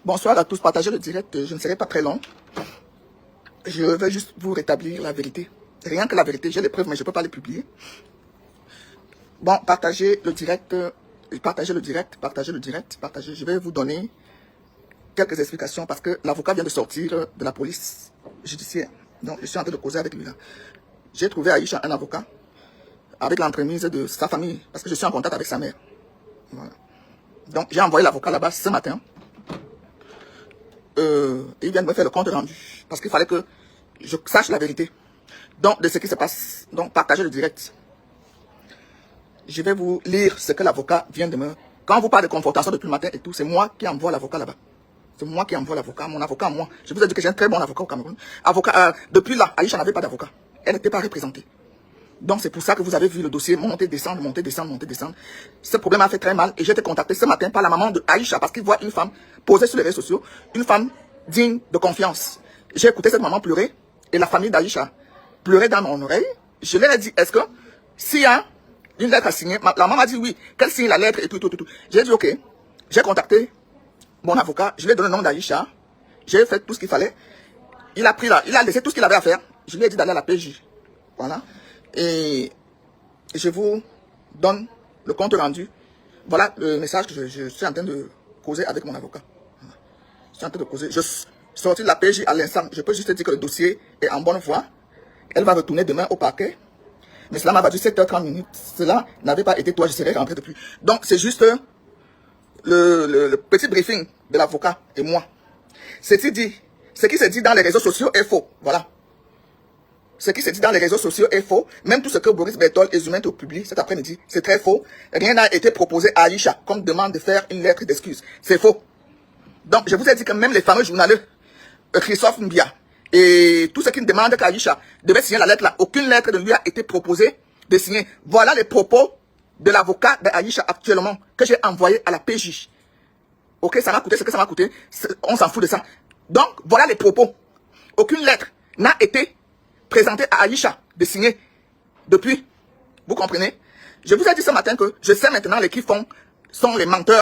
Bonsoir à tous, partagez le direct, je ne serai pas très long. Je vais juste vous rétablir la vérité. Rien que la vérité, j'ai les preuves, mais je ne peux pas les publier. Bon, partagez le direct, partagez le direct, partagez le direct, partagez. Je vais vous donner quelques explications parce que l'avocat vient de sortir de la police judiciaire. Donc, je suis en train de causer avec lui là. J'ai trouvé Aïcha un avocat avec l'entremise de sa famille parce que je suis en contact avec sa mère. Voilà. Donc, j'ai envoyé l'avocat là-bas ce matin. Il vient de me faire le compte rendu parce qu'il fallait que je sache la vérité. Donc, de ce qui se passe. Donc, partagez le direct. Je vais vous lire ce que l'avocat vient de me... Quand vous parlez de confrontation depuis le matin et tout, c'est moi qui envoie l'avocat là-bas. C'est moi qui envoie l'avocat, mon avocat, moi. Je vous ai dit que j'ai un très bon avocat au Cameroun. Depuis là, Aïcha n'avait pas d'avocat. Elle n'était pas représentée. Donc, c'est pour ça que vous avez vu le dossier monter, descendre, monter, descendre, monter, descendre. Ce problème a fait très mal et j'ai été contacté ce matin par la maman de Aïcha parce qu'il voit une femme posée sur les réseaux sociaux, une femme digne de confiance. J'ai écouté cette maman pleurer et la famille d'Aïcha pleurait dans mon oreille. Je leur ai dit, est-ce que s'il y a une lettre à signer, la maman m'a dit oui, qu'elle signe la lettre et tout. J'ai dit ok. J'ai contacté mon avocat, je lui ai donné le nom d'Aïcha, j'ai fait tout ce qu'il fallait. Il a laissé tout ce qu'il avait à faire. Je lui ai dit d'aller à la PJ. Voilà. Et je vous donne le compte rendu. Voilà le message que je suis en train de causer avec mon avocat. Voilà. Je suis en train de causer. Je suis sorti de la PJ à l'instant. Je peux juste dire que le dossier est en bonne voie. Elle va retourner demain au parquet. Mais cela m'a valu 7h30. Cela n'avait pas été toi, je serais rentré depuis. Donc c'est juste le petit briefing de l'avocat et moi. Ce qui se dit dans les réseaux sociaux est faux. Voilà. Ce qui se dit dans les réseaux sociaux est faux. Même tout ce que Boris Bertol et Zumento publient cet après-midi, c'est très faux. Rien n'a été proposé à Aïcha comme demande de faire une lettre d'excuse. C'est faux. Donc, je vous ai dit que même les fameux journalistes, Christophe Mbia, et tous ceux qui demandent qu'Aïcha devait signer la lettre là, aucune lettre ne lui a été proposée de signer. Voilà les propos de l'avocat d'Aïcha actuellement que j'ai envoyé à la PJ. Ok, ça m'a coûté ce que ça m'a coûté. On s'en fout de ça. Donc, voilà les propos. Aucune lettre n'a été présentée à Aïcha de signer depuis. Vous comprenez? Je vous ai dit ce matin que je sais maintenant les qui sont les menteurs.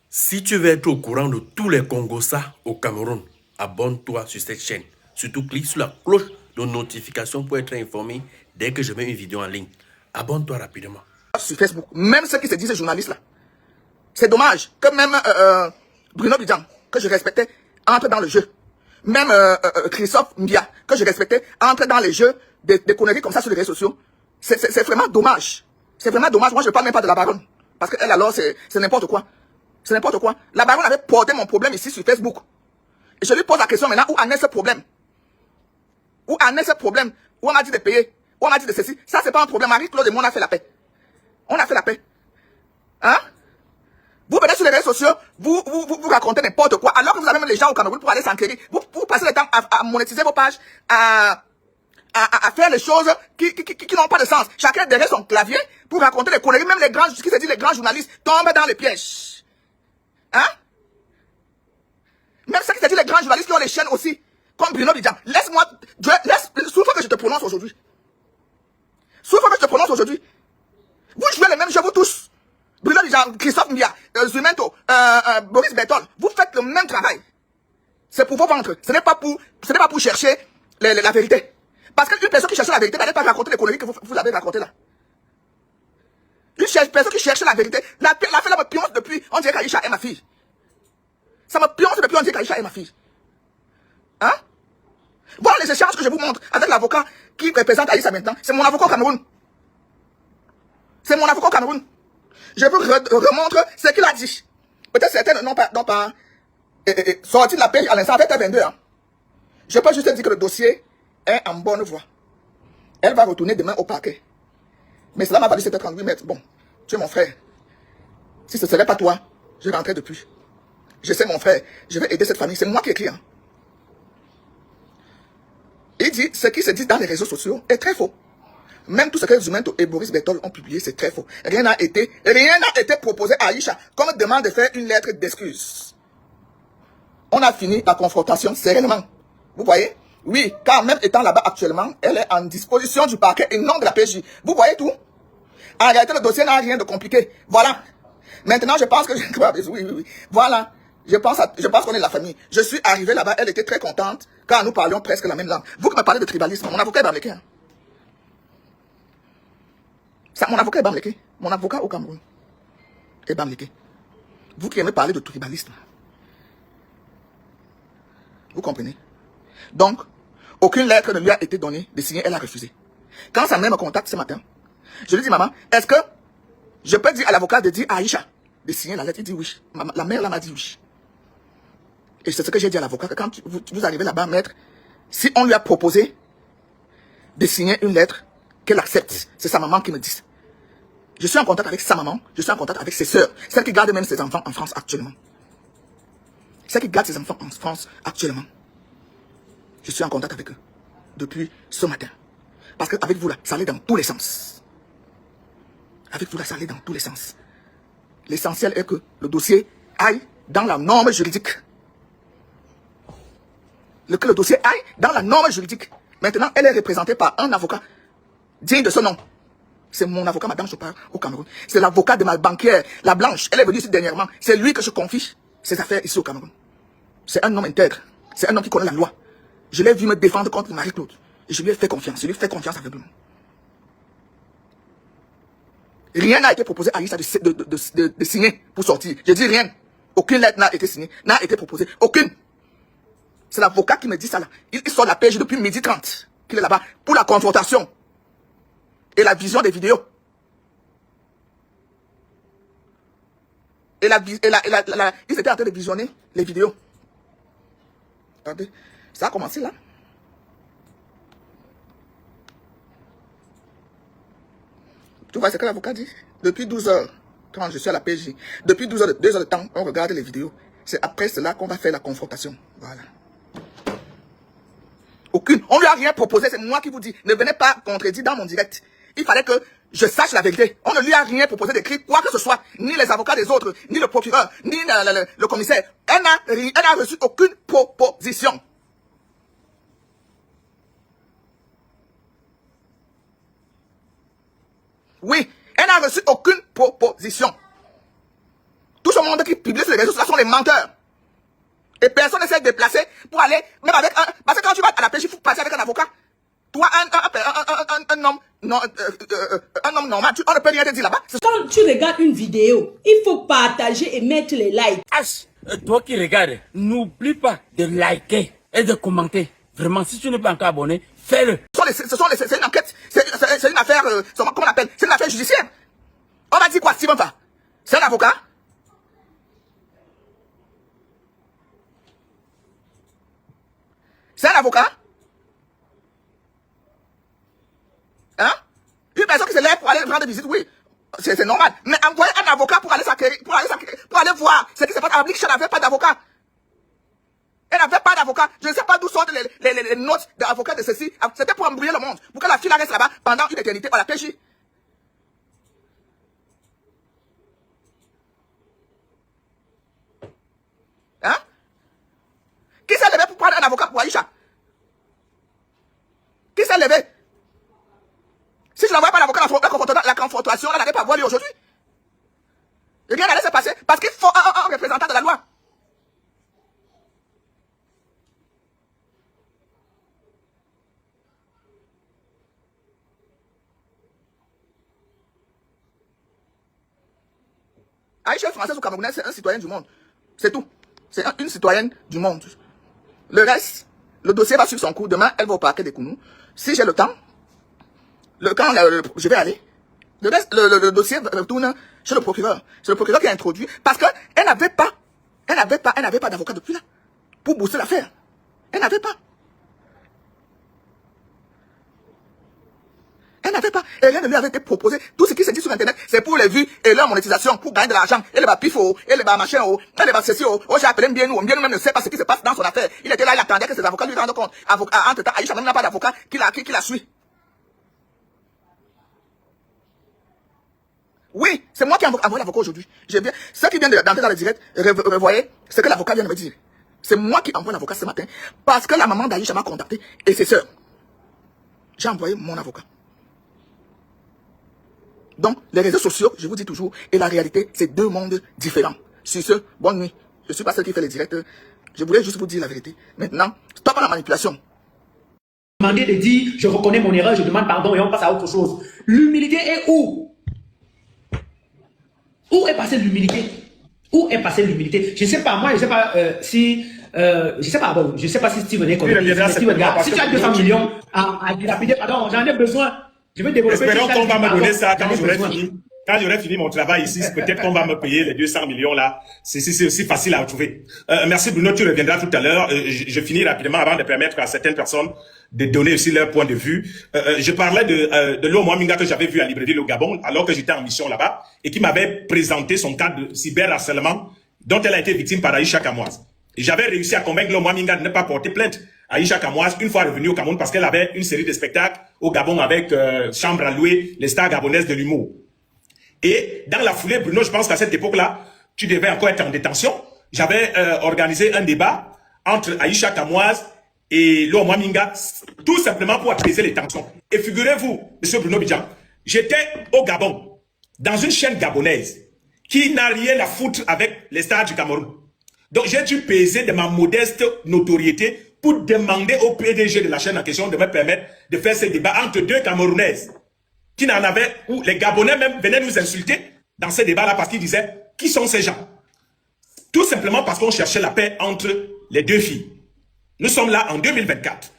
Si tu veux être au courant de tous les Congossas au Cameroun, abonne-toi sur cette chaîne. Surtout, clique sur la cloche de notification pour être informé dès que je mets une vidéo en ligne. Abonne-toi rapidement. Sur Facebook, même ceux qui se disent journalistes là. C'est dommage que même Bruno Bidjan, que je respectais, entre dans le jeu. Même Christophe Mbia, que je respectais, entre dans les jeux des conneries comme ça sur les réseaux sociaux. C'est vraiment dommage. C'est vraiment dommage. Moi, je ne parle même pas de la baronne. Parce qu'elle, alors, c'est n'importe quoi. C'est n'importe quoi. La baronne avait porté mon problème ici sur Facebook. Et je lui pose la question maintenant, où en est ce problème? Où en est ce problème? Où on m'a dit de payer? Où on m'a dit de ceci? Ça, c'est pas un problème. Marie-Claude et moi, on a fait la paix. On a fait la paix. Hein? Vous venez sur les réseaux sociaux, vous racontez n'importe quoi, alors que vous avez même les gens au Cameroun pour aller s'enquérir. Vous passez le temps à monétiser vos pages, à faire les choses qui n'ont pas de sens. Chacun derrière son clavier pour raconter les conneries. Même les grands, ce qui se dit, les grands journalistes tombent dans les pièges. Hein? Même ce qui se dit, les grands journalistes qui ont les chaînes aussi, comme Bruno Bidjan. Laisse-moi, souffre que je te prononce aujourd'hui. Souffre que je te prononce aujourd'hui. Vous jouez les mêmes jeux, vous tous. Bruno Bidjan, Christophe Mbia, Zumento, Boris Bertol, vous faites le même travail. C'est pour vos ventres. Ce n'est pas pour chercher la vérité. Parce qu'une personne qui cherche la vérité n'allait pas raconter les conneries que vous avez racontées là. Une personne qui cherche la vérité, la fille là me pionce depuis, on dirait qu'Aïcha est ma fille. Ça me pionce depuis, on dirait qu'Aïcha est ma fille. Hein? Voilà les échanges que je vous montre avec l'avocat qui représente Aïcha maintenant. C'est mon avocat au Cameroun. C'est mon avocat au Cameroun. Je vous remontre ce qu'il a dit. Peut-être certains n'ont pas sorti de la page à l'instant avec 22 ans. Je peux juste dire que le dossier est en bonne voie. Elle va retourner demain au parquet. Mais cela m'a valu 7h38 mètres. Bon, tu es mon frère. Si ce ne serait pas toi, je rentrais depuis. Je sais mon frère, je vais aider cette famille. C'est moi qui écris. Hein. Il dit, ce qui se dit dans les réseaux sociaux est très faux. Même tout ce que Zumento et Boris Bertol ont publié, c'est très faux. Rien n'a été proposé à Aïcha comme demande de faire une lettre d'excuse. On a fini la confrontation sereinement. Vous voyez? Oui, car même étant là-bas actuellement, elle est en disposition du parquet et non de la PJ. Vous voyez tout? En réalité, le dossier n'a rien de compliqué. Voilà. Maintenant, je pense que... Oui. Voilà. Je pense qu'on est de la famille. Je suis arrivé là-bas, elle était très contente quand nous parlions presque la même langue. Vous qui me parlez de tribalisme, mon avocat est bamléké. Hein. Mon avocat est bamléké. Mon avocat au Cameroun est bamléké. Vous qui aimez parler de tribalisme. Vous comprenez? Donc, aucune lettre ne lui a été donnée de signer, elle a refusé. Quand sa mère me contacte ce matin, je lui dis, maman, est-ce que je peux dire à l'avocat de dire à Aïcha de signer la lettre? Il dit oui. La mère là m'a dit oui. Et c'est ce que j'ai dit à l'avocat, que quand vous arrivez là-bas, maître, si on lui a proposé de signer une lettre, qu'elle accepte, c'est sa maman qui me dit. Je suis en contact avec sa maman, je suis en contact avec ses sœurs, celles qui gardent même ses enfants en France actuellement. Celles qui gardent ses enfants en France actuellement. Je suis en contact avec eux depuis ce matin. Parce qu'avec vous là, ça allait dans tous les sens. Avec vous là, ça allait dans tous les sens. L'essentiel est que le dossier aille dans la norme juridique. Que le dossier aille dans la norme juridique. Maintenant, elle est représentée par un avocat digne de ce nom. C'est mon avocat, madame Chopard, au Cameroun. C'est l'avocat de ma banquière, la Blanche. Elle est venue ici dernièrement. C'est lui que je confie ses affaires ici au Cameroun. C'est un homme intègre. C'est un homme qui connaît la loi. Je l'ai vu me défendre contre Marie-Claude. Et je lui ai fait confiance. Je lui ai fait confiance aveuglément. Rien n'a été proposé à Aïcha de signer pour sortir. Je dis rien. Aucune lettre n'a été signée, n'a été proposée. Aucune. C'est l'avocat qui me dit ça là. Il sort de la PJ depuis 12h30 qu'il est là-bas pour la confrontation et la vision des vidéos. Ils étaient en train de visionner les vidéos. Regardez, ça a commencé là. Tu vois ce que l'avocat dit? Depuis 12h, quand je suis à la PJ, depuis 2 heures de temps, on regarde les vidéos. C'est après cela qu'on va faire la confrontation. Voilà. Aucune. On lui a rien proposé, c'est moi qui vous dis. Ne venez pas contredire dans mon direct. Il fallait que je sache la vérité. On ne lui a rien proposé d'écrire quoi que ce soit. Ni les avocats des autres, ni le procureur, ni le commissaire. Elle n'a reçu aucune proposition. Oui, elle n'a reçu aucune proposition. Tout ce monde qui publie sur les réseaux sociaux sont les menteurs. Et personne ne s'est déplacé pour aller, même avec un... Parce que quand tu vas à la pêche, il faut passer avec un avocat. Toi, un homme normal, on ne peut rien te dire là-bas. Quand tu regardes une vidéo, il faut partager et mettre les likes. Toi qui regardes, n'oublie pas de liker et de commenter. Vraiment, si tu n'es pas encore abonné, fais-le. C'est une enquête, c'est une affaire, comment on appelle? C'est une affaire judiciaire. On va dire quoi, Steven va? C'est un avocat? C'est un avocat? Hein? Une personne qui se lève pour aller rendre visite, oui. C'est normal. Mais envoyer un avocat pour aller s'acquérir, pour aller voir ce qui se passe. Elle n'avait pas d'avocat. Elle n'avait pas d'avocat. Je ne sais pas d'où sortent les notes d'avocat de ceci. C'était pour embrouiller le monde. Pour que la fille reste là-bas pendant une éternité. On la pêche. Hein? Qui s'est levé pour prendre un avocat pour Aïcha? Qui s'est levé? Si je n'envoie pas l'avocat, la confrontation, elle n'allait pas avoir lieu aujourd'hui. Rien n'allait se passer parce qu'il faut un représentant de la loi. Aïcha est française ou camerounaise, c'est un citoyen du monde. C'est tout. C'est une citoyenne du monde. Le reste, le dossier va suivre son cours. Demain, elle va au parquet des Kounou. Si j'ai le temps, je vais aller. Le reste, le dossier retourne chez le procureur. C'est le procureur qui a introduit. Parce qu'elle n'avait pas d'avocat depuis là. Pour booster l'affaire. Elle n'avait pas. Elle n'avait pas. Et rien ne lui avait été proposé. Tout ce qui se dit sur Internet, c'est pour les vues et leur monétisation, pour gagner de l'argent. Et le pifo, et le machin, et le ceci, oh, j'ai appelé bien nous même ne sait pas ce qui se passe dans son affaire. Il était là, il attendait que ses avocats lui rendent compte. Entre-temps, Aïcha même n'a pas d'avocat qui la suit. Oui, c'est moi qui ai envoyé l'avocat aujourd'hui. J'ai bien. Ceux qui viennent d'entrer dans le direct, revoyez ce que l'avocat vient de me dire. C'est moi qui envoie l'avocat ce matin. Parce que la maman d'Aïcha m'a contacté et ses sœurs. J'ai envoyé mon avocat. Donc, les réseaux sociaux, je vous dis toujours, et la réalité, c'est deux mondes différents. Sur ce, bonne nuit. je ne suis pas celle qui fait les directs. Je voulais juste vous dire la vérité. Maintenant, stop à la manipulation. Demander de dire, je reconnais mon erreur, je demande pardon et on passe à autre chose. L'humilité est où? Où est passée l'humilité? Où est passée l'humilité? Je ne sais pas, moi, je ne sais pas si... je sais pas, bon, je sais pas si Steven est comme si tu as 200 millions à dilapider, pardon, j'en ai besoin. Je veux développer. Espérons qu'on va me donner ça quand j'aurai fini. Quand j'aurai fini mon travail ici, peut-être qu'on va me payer les 200 millions là. C'est aussi facile à trouver. Merci Bruno, tu reviendras tout à l'heure. Je finis rapidement avant de permettre à certaines personnes de donner aussi leur point de vue. Je parlais de Lo Mwaminga que j'avais vu à Libreville au Gabon, alors que j'étais en mission là-bas, et qui m'avait présenté son cas de cyberharcèlement dont elle a été victime par Aïcha Kamoise. J'avais réussi à convaincre Lo Mwaminga de ne pas porter plainte à Aïcha Kamoise une fois revenue au Cameroun parce qu'elle avait une série de spectacles au Gabon avec chambre à louer, les stars gabonaises de l'humour. Et dans la foulée, Bruno, je pense qu'à cette époque-là, tu devais encore être en détention. J'avais organisé un débat entre Aïcha Kamoise et Lo Mwaminga, tout simplement pour apaiser les tensions. Et figurez-vous, monsieur Bruno Bidjan, j'étais au Gabon, dans une chaîne gabonaise, qui n'a rien à foutre avec les stars du Cameroun. Donc j'ai dû peser de ma modeste notoriété pour demander au PDG de la chaîne en question de me permettre de faire ce débat entre deux Camerounaises qui n'en avaient, où les Gabonais même venaient nous insulter dans ces débats-là parce qu'ils disaient « Qui sont ces gens ?» Tout simplement parce qu'on cherchait la paix entre les deux filles. Nous sommes là en 2024.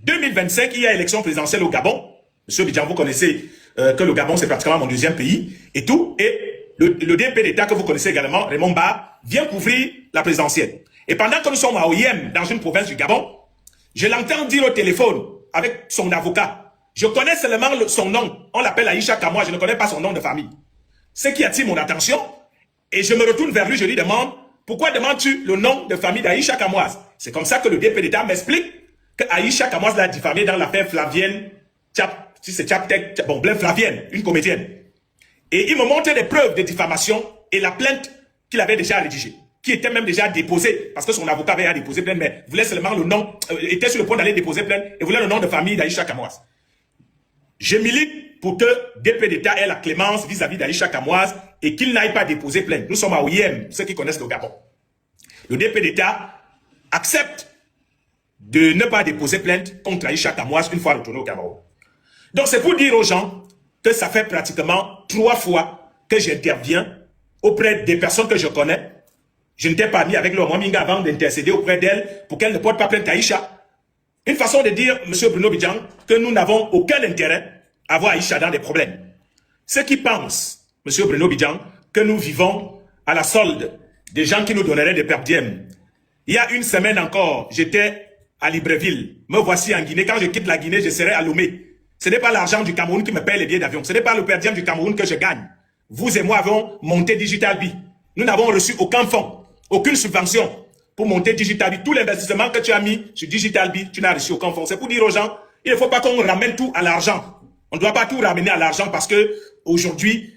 2025, il y a élection présidentielle au Gabon. Monsieur Bidjan, vous connaissez que le Gabon, c'est pratiquement mon deuxième pays et tout. Et le DP d'État que vous connaissez également, Raymond Barre, vient couvrir la présidentielle. Et pendant que nous sommes à Oyem, dans une province du Gabon, je l'entends dire au téléphone avec son avocat. Je connais seulement son nom. On l'appelle Aïcha Kamoise, je ne connais pas son nom de famille. Ce qui attire mon attention, et je me retourne vers lui, je lui demande, pourquoi demandes-tu le nom de famille d'Aïcha Kamoise? C'est comme ça que le DP d'État m'explique que Aïcha Kamoise l'a diffamé dans l'affaire Flavienne, Flavienne, une comédienne. Et il me montre des preuves de diffamation et la plainte qu'il avait déjà rédigée, qui était même déjà déposée, parce que son avocat avait déposé plainte, mais voulait seulement le nom, était sur le point d'aller déposer plainte, et voulait le nom de famille d'Aïcha Kamoise. Je milite pour que DP d'État ait la clémence vis-à-vis d'Aïcha Kamoise et qu'il n'aille pas déposer plainte. Nous sommes à OIM, ceux qui connaissent le Gabon. Le DP d'État accepte de ne pas déposer plainte contre Aïcha Kamoise une fois retourné au Cameroun. Donc c'est pour dire aux gens que ça fait pratiquement 3 fois que j'interviens auprès des personnes que je connais. Je n'étais pas mis avec Lo Mwaminga avant d'intercéder auprès d'elle pour qu'elle ne porte pas plainte à Aïcha. Une façon de dire, M. Bruno Bidjan, que nous n'avons aucun intérêt à voir Aïcha dans des problèmes. Ceux qui pensent, M. Bruno Bidjan, que nous vivons à la solde des gens qui nous donneraient des perdièmes. Il y a une semaine encore, j'étais à Libreville. Me voici en Guinée. Quand je quitte la Guinée, je serai à Lomé. Ce n'est pas l'argent du Cameroun qui me paye les billets d'avion. Ce n'est pas le perdième du Cameroun que je gagne. Vous et moi avons monté Digital Bee. Nous n'avons reçu aucun fonds, aucune subvention pour monter Digital Bee. Tout l'investissement que tu as mis sur Digital Bee, tu n'as reçu aucun fonds. C'est pour dire aux gens, il ne faut pas qu'on ramène tout à l'argent. On ne doit pas tout ramener à l'argent parce que aujourd'hui,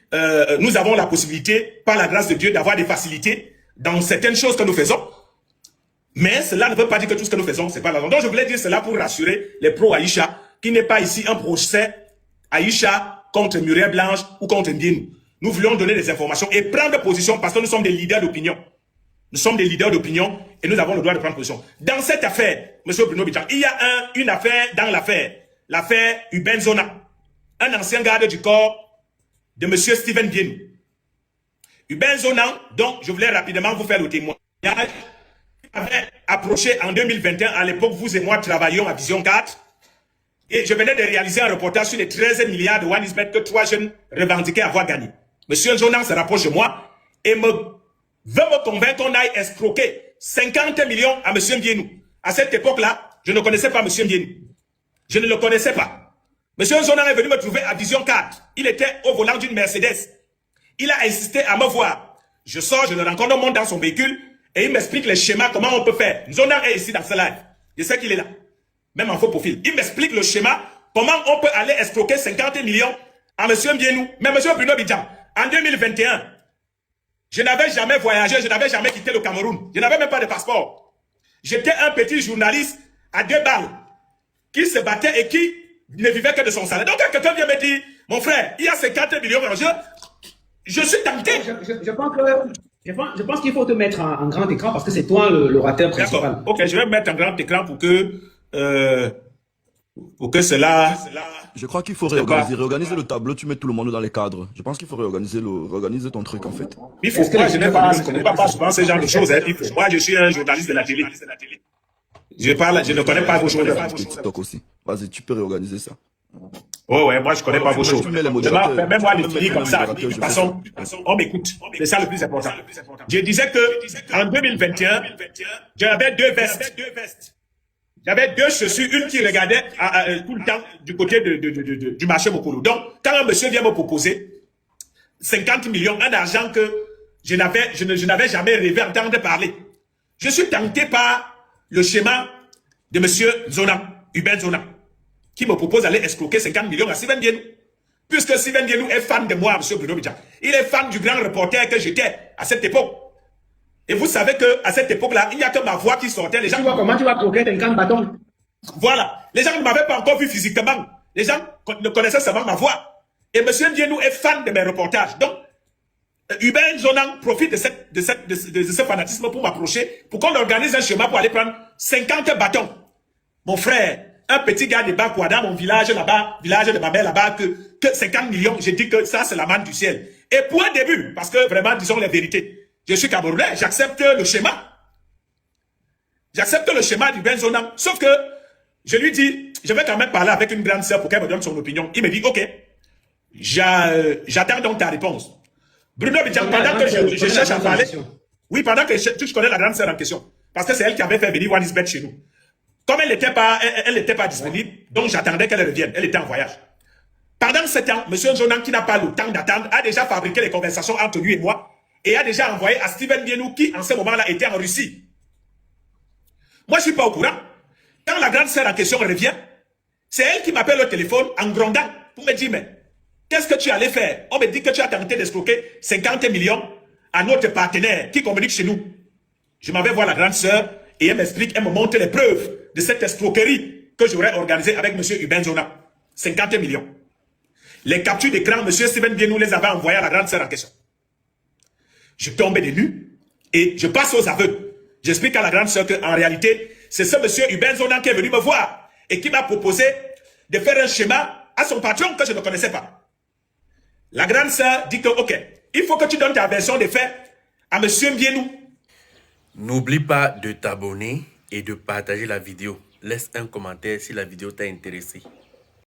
nous avons la possibilité, par la grâce de Dieu, d'avoir des facilités dans certaines choses que nous faisons. Mais cela ne veut pas dire que tout ce que nous faisons, c'est pas l'argent. Donc je voulais dire cela pour rassurer les pro-Aïcha, qui n'est pas ici un procès Aïcha contre Muriel Blanche ou contre Ndienou. Nous voulons donner des informations et prendre position parce que nous sommes des leaders d'opinion. Nous sommes des leaders d'opinion et nous avons le droit de prendre position. Dans cette affaire, M. Bruno Bidjan, il y a une affaire dans l'affaire. L'affaire Ubenzona. Un ancien garde du corps de M. Steven Ndienou. Ubenzona, donc je voulais rapidement vous faire le témoignage, avait approché en 2021. À l'époque, vous et moi travaillions à Vision 4. Et je venais de réaliser un reportage sur les 13 milliards de Wanismet que 3 jeunes revendiquaient avoir gagné. Monsieur Zonan se rapproche de moi et veut me convaincre qu'on aille escroquer 50 millions à Monsieur Ndienou. À cette époque-là, je ne connaissais pas Monsieur Ndienou. Je ne le connaissais pas. Monsieur Zonan est venu me trouver à Vision 4. Il était au volant d'une Mercedes. Il a insisté à me voir. Je sors, je le rencontre, on monte dans son véhicule et il m'explique les schémas, comment on peut faire. Zonan est ici dans ce live. Je sais qu'il est là. Même en faux profil. Il m'explique le schéma, comment on peut aller escroquer 50 millions à M. Ndienou. Mais M. Bruno Bidjan, en 2021, je n'avais jamais voyagé, je n'avais jamais quitté le Cameroun. Je n'avais même pas de passeport. J'étais un petit journaliste à 2 balles qui se battait et qui ne vivait que de son salaire. Donc quand quelqu'un vient me dire, mon frère, il y a 50 millions en jeu, je suis tenté. Je pense que Je pense qu'il faut te mettre en grand écran parce que c'est toi l'orateur principal. D'accord. Ok, je vais me mettre en grand écran pour que cela... Je crois qu'il faut réorganiser le tableau, tu mets tout le monde dans les cadres. Je pense qu'il faut réorganiser ton truc en fait. Il faut moi, je n'ai pas souvent ce genre de choses. Hein. Moi, je suis un journaliste de la télé. Je ne connais pas vos choses. TikTok aussi. Vas-y, tu peux réorganiser ça. Oh ouais, moi je connais pas vos choses. Même moi les filles comme ça. De toute façon, on m'écoute. C'est ça le plus important. Je disais que en 2021, j'avais deux vestes. J'avais deux chaussures, une qui regardait tout le temps du côté du marché Mokolo. Donc, quand un monsieur vient me proposer 50 millions, un argent que je n'avais jamais rêvé entendre parler, je suis tenté par le schéma de monsieur Zonan, Hubert Zonan, qui me propose d'aller escroquer 50 millions à Steven Dienou. Puisque Steven Dienou est fan de moi, monsieur Bruno Bidjan. Il est fan du grand reporter que j'étais à cette époque. Et vous savez qu'à cette époque-là, il n'y a que ma voix qui sortait. Les gens... Tu vois comment tu vas croquer 50 bâtons? Voilà. Les gens ne m'avaient pas encore vu physiquement. Les gens ne connaissaient seulement ma voix. Et M. Dienou est fan de mes reportages. Donc, Hubert Zonan profite de ce fanatisme pour m'approcher, pour qu'on organise un chemin pour aller prendre 50 bâtons. Mon frère, un petit gars de Bakwa, dans mon village là-bas, village de ma mère là-bas, que 50 millions, j'ai dit que ça, c'est la manne du ciel. Et pour un début, parce que vraiment, disons la vérité, je suis Camerounais, j'accepte le schéma. J'accepte le schéma du Ben Zonan. Sauf que je lui dis, je vais quand même parler avec une grande sœur pour qu'elle me donne son opinion. Il me dit, ok, j'attends donc ta réponse. Bruno Bidjan, pendant que je cherche à parler, oui, pendant que tu connais la grande sœur en question, parce que c'est elle qui avait fait venir Wanisbet chez nous. Comme elle n'était pas disponible, donc j'attendais qu'elle revienne. Elle était en voyage. Pendant ce temps, M. Zonan, qui n'a pas le temps d'attendre, a déjà fabriqué les conversations entre lui et moi et a déjà envoyé à Steven Dienou, qui en ce moment-là était en Russie. Moi, je ne suis pas au courant. Quand la grande sœur en question revient, c'est elle qui m'appelle au téléphone en grondant pour me dire, mais qu'est-ce que tu allais faire? On me dit que tu as tenté d'escroquer 50 millions à notre partenaire qui communique chez nous. Je m'en vais voir la grande sœur et elle m'explique, elle me montre les preuves de cette escroquerie que j'aurais organisée avec M. Hubert Zonan. 50 millions. Les captures d'écran, M. Steven Dienou les avait envoyées à la grande sœur en question. Je tombe des nues et je passe aux aveux. J'explique à la grande sœur qu'en réalité, c'est ce monsieur Hubert Zonan qui est venu me voir et qui m'a proposé de faire un schéma à son patron que je ne connaissais pas. La grande sœur dit que, ok, il faut que tu donnes ta version des faits à monsieur Dienou. N'oublie pas de t'abonner et de partager la vidéo. Laisse un commentaire si la vidéo t'a intéressé.